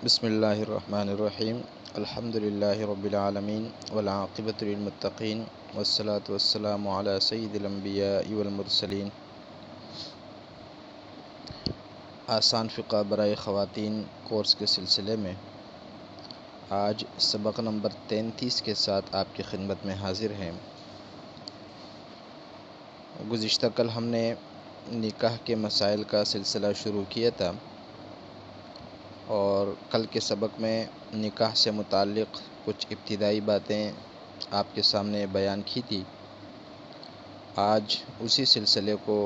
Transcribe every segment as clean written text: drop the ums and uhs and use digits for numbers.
بسم اللہ الرحمن الرحیم الحمد للہ رب العالمین والعاقبۃ للمتقین والصلاة والسلام علی سید الانبیاء والمرسلین۔ آسان فقہ برائے خواتین کورس کے سلسلے میں آج سبق نمبر 33 کے ساتھ آپ کی خدمت میں حاضر ہیں۔ گزشتہ کل ہم نے نکاح کے مسائل کا سلسلہ شروع کیا تھا اور کل کے سبق میں نکاح سے متعلق کچھ ابتدائی باتیں آپ کے سامنے بیان کی تھی۔ آج اسی سلسلے کو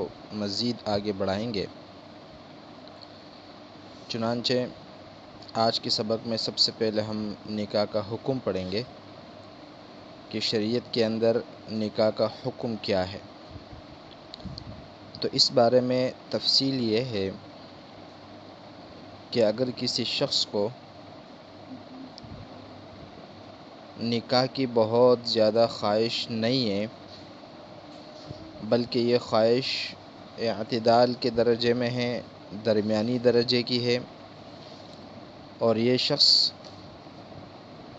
مزید آگے بڑھائیں گے۔ چنانچہ آج کے سبق میں سب سے پہلے ہم نکاح کا حکم پڑھیں گے کہ شریعت کے اندر نکاح کا حکم کیا ہے۔ تو اس بارے میں تفصیل یہ ہے کہ اگر کسی شخص کو نکاح کی بہت زیادہ خواہش نہیں ہے، بلکہ یہ خواہش اعتدال کے درجے میں ہے، درمیانی درجے کی ہے، اور یہ شخص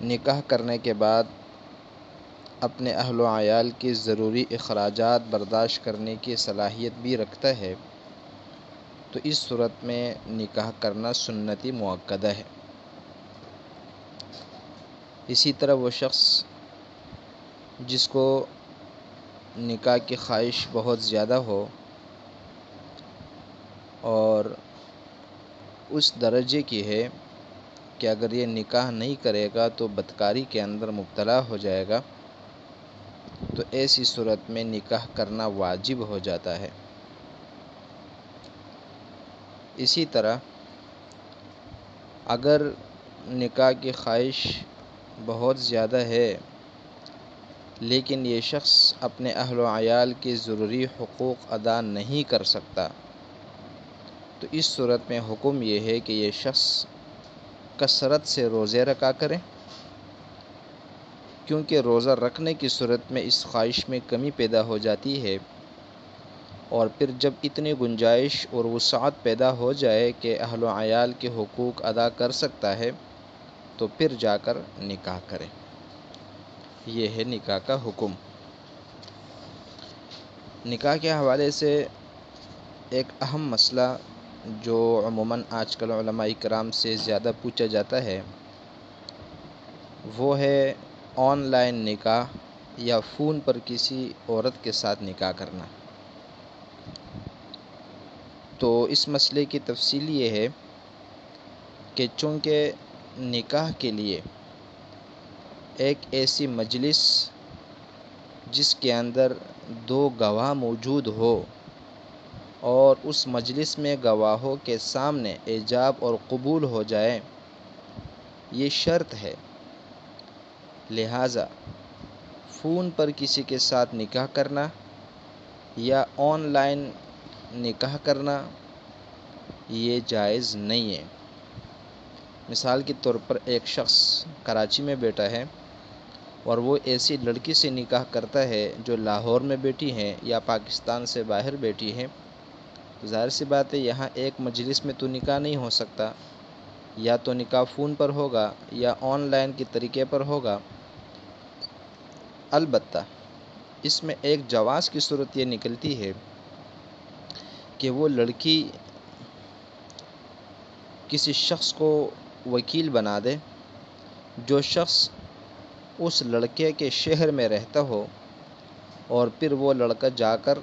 نکاح کرنے کے بعد اپنے اہل و عیال کی ضروری اخراجات برداشت کرنے کی صلاحیت بھی رکھتا ہے، تو اس صورت میں نکاح کرنا سنتی مؤکدہ ہے۔ اسی طرح وہ شخص جس کو نکاح کی خواہش بہت زیادہ ہو اور اس درجے کی ہے کہ اگر یہ نکاح نہیں کرے گا تو بدکاری کے اندر مبتلا ہو جائے گا، تو ایسی صورت میں نکاح کرنا واجب ہو جاتا ہے۔ اسی طرح اگر نکاح کی خواہش بہت زیادہ ہے لیکن یہ شخص اپنے اہل و عیال کے ضروری حقوق ادا نہیں کر سکتا، تو اس صورت میں حکم یہ ہے کہ یہ شخص کثرت سے روزے رکھا کرے، کیونکہ روزہ رکھنے کی صورت میں اس خواہش میں کمی پیدا ہو جاتی ہے، اور پھر جب اتنی گنجائش اور وسعت پیدا ہو جائے کہ اہل و عیال کے حقوق ادا کر سکتا ہے تو پھر جا کر نکاح کرے۔ یہ ہے نکاح کا حکم۔ نکاح کے حوالے سے ایک اہم مسئلہ جو عموماً آج کل علماء کرام سے زیادہ پوچھا جاتا ہے وہ ہے آن لائن نکاح یا فون پر کسی عورت کے ساتھ نکاح کرنا۔ تو اس مسئلے کی تفصیل یہ ہے کہ چونکہ نکاح کے لیے ایک ایسی مجلس جس کے اندر دو گواہ موجود ہو اور اس مجلس میں گواہوں کے سامنے ایجاب اور قبول ہو جائے، یہ شرط ہے، لہٰذا فون پر کسی کے ساتھ نکاح کرنا یا آن لائن نکاح کرنا یہ جائز نہیں ہے۔ مثال کے طور پر ایک شخص کراچی میں بیٹھا ہے اور وہ ایسی لڑکی سے نکاح کرتا ہے جو لاہور میں بیٹھی ہیں یا پاکستان سے باہر بیٹھی ہے، تو ظاہر سی بات ہے یہاں ایک مجلس میں تو نکاح نہیں ہو سکتا، یا تو نکاح فون پر ہوگا یا آن لائن کے طریقے پر ہوگا۔ البتہ اس میں ایک جواز کی صورت یہ نکلتی ہے کہ وہ لڑکی کسی شخص کو وکیل بنا دے، جو شخص اس لڑکے کے شہر میں رہتا ہو، اور پھر وہ لڑکا جا کر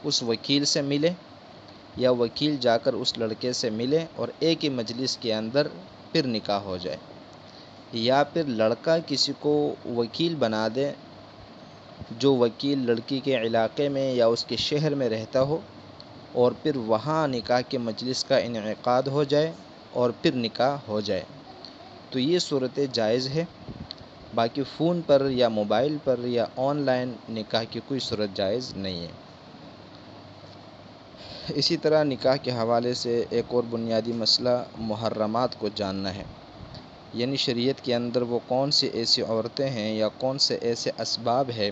اس وکیل سے ملے یا وکیل جا کر اس لڑکے سے ملے اور ایک ہی مجلس کے اندر پھر نکاح ہو جائے، یا پھر لڑکا کسی کو وکیل بنا دے جو وکیل لڑکی کے علاقے میں یا اس کے شہر میں رہتا ہو، اور پھر وہاں نکاح کے مجلس کا انعقاد ہو جائے اور پھر نکاح ہو جائے، تو یہ صورتیں جائز ہے۔ باقی فون پر یا موبائل پر یا آن لائن نکاح کی کوئی صورت جائز نہیں ہے۔ اسی طرح نکاح کے حوالے سے ایک اور بنیادی مسئلہ محرمات کو جاننا ہے، یعنی شریعت کے اندر وہ کون سی ایسی عورتیں ہیں یا کون سے ایسے اسباب ہے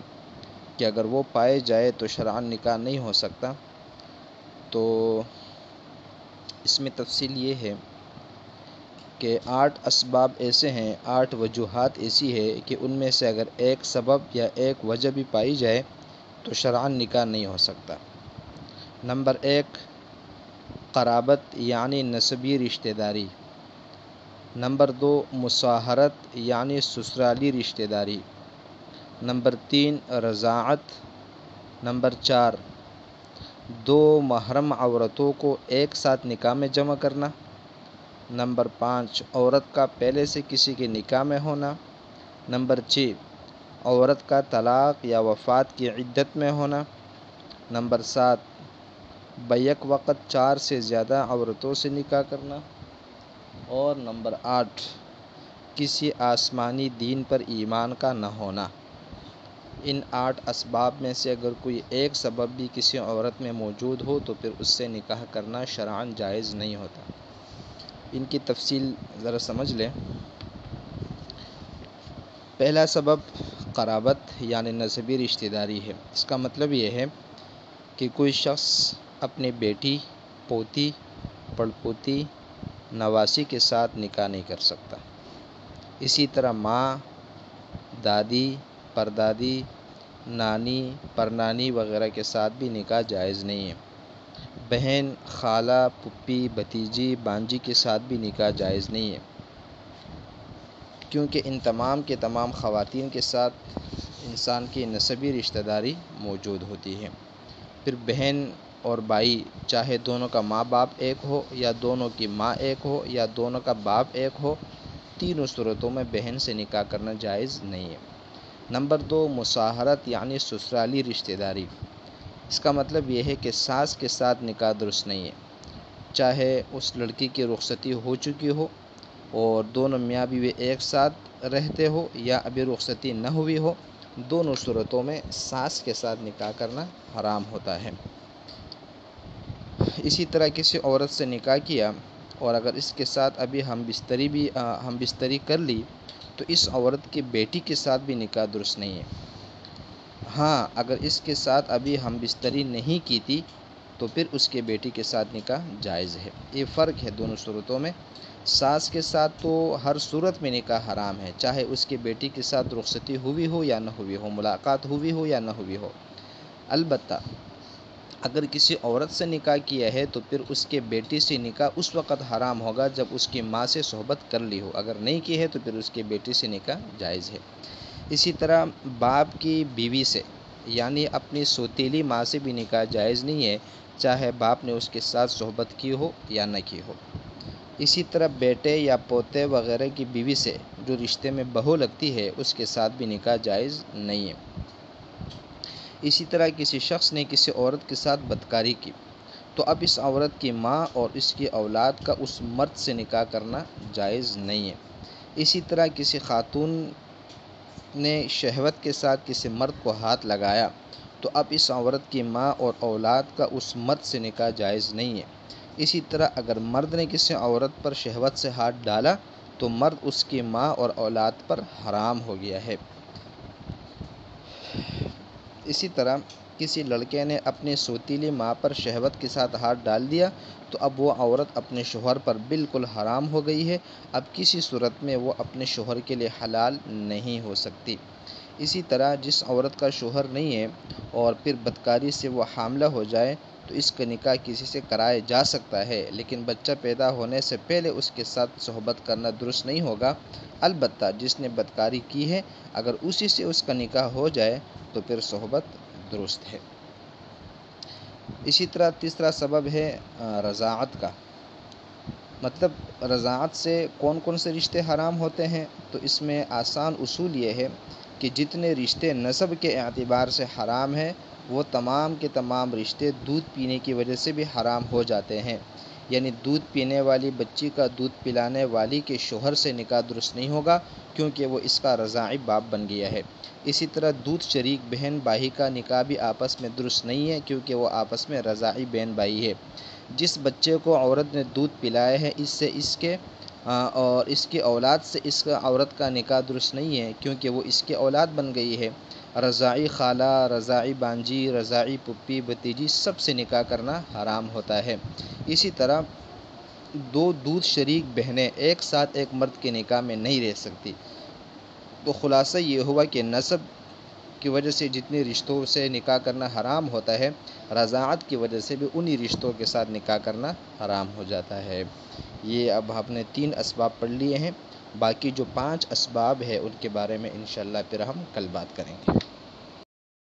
کہ اگر وہ پائے جائے تو شرعاً نکاح نہیں ہو سکتا۔ تو اس میں تفصیل یہ ہے کہ 8 اسباب ایسے ہیں، 8 وجوہات ایسی ہے کہ ان میں سے اگر ایک سبب یا ایک وجہ بھی پائی جائے تو شرعاً نکاح نہیں ہو سکتا۔ نمبر 1، قرابت یعنی نسبی رشتہ داری۔ نمبر 2، مصاہرت یعنی سسرالی رشتہ داری۔ نمبر 3، رضاعت۔ نمبر 4، 2 محرم عورتوں کو ایک ساتھ نکاح میں جمع کرنا۔ نمبر 5، عورت کا پہلے سے کسی کے نکاح میں ہونا۔ نمبر 6، عورت کا طلاق یا وفات کی عدت میں ہونا۔ نمبر 7، بیک وقت 4 سے زیادہ عورتوں سے نکاح کرنا۔ اور نمبر 8، کسی آسمانی دین پر ایمان کا نہ ہونا۔ ان 8 اسباب میں سے اگر کوئی ایک سبب بھی کسی عورت میں موجود ہو تو پھر اس سے نکاح کرنا شرعاً جائز نہیں ہوتا۔ ان کی تفصیل ذرا سمجھ لیں۔ پہلا سبب قرابت یعنی نسبی رشتہ داری ہے۔ اس کا مطلب یہ ہے کہ کوئی شخص اپنی بیٹی، پوتی، پڑپوتی، نواسی کے ساتھ نکاح نہیں کر سکتا۔ اسی طرح ماں، دادی، پردادی، نانی، پرنانی وغیرہ کے ساتھ بھی نکاح جائز نہیں ہے۔ بہن، خالہ، پھپھی، بھتیجی، بانجی کے ساتھ بھی نکاح جائز نہیں ہے، کیونکہ ان تمام کے تمام خواتین کے ساتھ انسان کی نسبی رشتہ داری موجود ہوتی ہے۔ پھر بہن اور بھائی، چاہے دونوں کا ماں باپ ایک ہو یا دونوں کی ماں ایک ہو یا دونوں کا باپ ایک ہو، تینوں صورتوں میں بہن سے نکاح کرنا جائز نہیں ہے۔ نمبر 2، مصاہرت یعنی سسرالی رشتہ داری۔ اس کا مطلب یہ ہے کہ ساس کے ساتھ نکاح درست نہیں ہے، چاہے اس لڑکی کی رخصتی ہو چکی ہو اور دونوں میاں بیوی ایک ساتھ رہتے ہو یا ابھی رخصتی نہ ہوئی ہو، دونوں صورتوں میں ساس کے ساتھ نکاح کرنا حرام ہوتا ہے۔ اسی طرح کسی عورت سے نکاح کیا اور اگر اس کے ساتھ ابھی ہم بستری کر لی تو اس عورت کی بیٹی کے ساتھ بھی نکاح درست نہیں ہے۔ ہاں، اگر اس کے ساتھ ابھی ہم بستری نہیں کی تھی تو پھر اس کے بیٹی کے ساتھ نکاح جائز ہے۔ یہ فرق ہے دونوں صورتوں میں۔ ساس کے ساتھ تو ہر صورت میں نکاح حرام ہے، چاہے اس کے بیٹی کے ساتھ رخصتی ہوئی ہو یا نہ ہوئی ہو، ملاقات ہوئی ہو یا نہ ہوئی ہو۔ البتہ اگر کسی عورت سے نکاح کیا ہے تو پھر اس کے بیٹی سے نکاح اس وقت حرام ہوگا جب اس کی ماں سے صحبت کر لی ہو، اگر نہیں کی ہے تو پھر اس کے بیٹی سے نکاح جائز ہے۔ اسی طرح باپ کی بیوی سے یعنی اپنی سوتیلی ماں سے بھی نکاح جائز نہیں ہے، چاہے باپ نے اس کے ساتھ صحبت کی ہو یا نہ کی ہو۔ اسی طرح بیٹے یا پوتے وغیرہ کی بیوی سے جو رشتے میں بہو لگتی ہے اس کے ساتھ بھی نکاح جائز نہیں ہے۔ اسی طرح کسی شخص نے کسی عورت کے ساتھ بدکاری کی تو اب اس عورت کی ماں اور اس کی اولاد کا اس مرد سے نکاح کرنا جائز نہیں ہے۔ اسی طرح کسی خاتون نے شہوت کے ساتھ کسی مرد کو ہاتھ لگایا تو اب اس عورت کی ماں اور اولاد کا اس مرد سے نکاح جائز نہیں ہے۔ اسی طرح اگر مرد نے کسی عورت پر شہوت سے ہاتھ ڈالا تو مرد اس کی ماں اور اولاد پر حرام ہو گیا ہے۔ اسی طرح کسی لڑکے نے اپنی سوتیلی ماں پر شہوت کے ساتھ ہاتھ ڈال دیا تو اب وہ عورت اپنے شوہر پر بالکل حرام ہو گئی ہے، اب کسی صورت میں وہ اپنے شوہر کے لیے حلال نہیں ہو سکتی۔ اسی طرح جس عورت کا شوہر نہیں ہے اور پھر بدکاری سے وہ حاملہ ہو جائے تو اس کا نکاح کسی سے کرایا جا سکتا ہے، لیکن بچہ پیدا ہونے سے پہلے اس کے ساتھ صحبت کرنا درست نہیں ہوگا۔ البتہ جس نے بدکاری کی ہے اگر اسی سے اس کا نکاح ہو جائے تو پھر صحبت درست ہے۔ اسی طرح تیسرا سبب ہے رضاعت کا۔ مطلب رضاعت سے کون کون سے رشتے حرام ہوتے ہیں، تو اس میں آسان اصول یہ ہے کہ جتنے رشتے نسب کے اعتبار سے حرام ہیں وہ تمام کے تمام رشتے دودھ پینے کی وجہ سے بھی حرام ہو جاتے ہیں۔ یعنی دودھ پینے والی بچی کا دودھ پلانے والی کے شوہر سے نکاح درست نہیں ہوگا کیونکہ وہ اس کا رضاعی باپ بن گیا ہے۔ اسی طرح دودھ شریک بہن بھائی کا نکاح بھی آپس میں درست نہیں ہے کیونکہ وہ آپس میں رضاعی بہن بھائی ہے۔ جس بچے کو عورت نے دودھ پلایا ہے اور اس کی اولاد سے اس عورت کا نکاح درست نہیں ہے کیونکہ وہ اس کی اولاد بن گئی ہے۔ رضاعی خالہ، رضاعی بانجی، رضاعی پھپھی، بھتیجی سب سے نکاح کرنا حرام ہوتا ہے۔ اسی طرح دو دودھ شریک بہنیں ایک ساتھ ایک مرد کے نکاح میں نہیں رہ سکتی۔ تو خلاصہ یہ ہوا کہ نسب کی وجہ سے جتنے رشتوں سے نکاح کرنا حرام ہوتا ہے، رضاعت کی وجہ سے بھی انہی رشتوں کے ساتھ نکاح کرنا حرام ہو جاتا ہے۔ یہ اب ہم نے 3 اسباب پڑھ لیے ہیں، باقی جو 5 اسباب ہے ان کے بارے میں انشاءاللہ پھر ہم کل بات کریں گے۔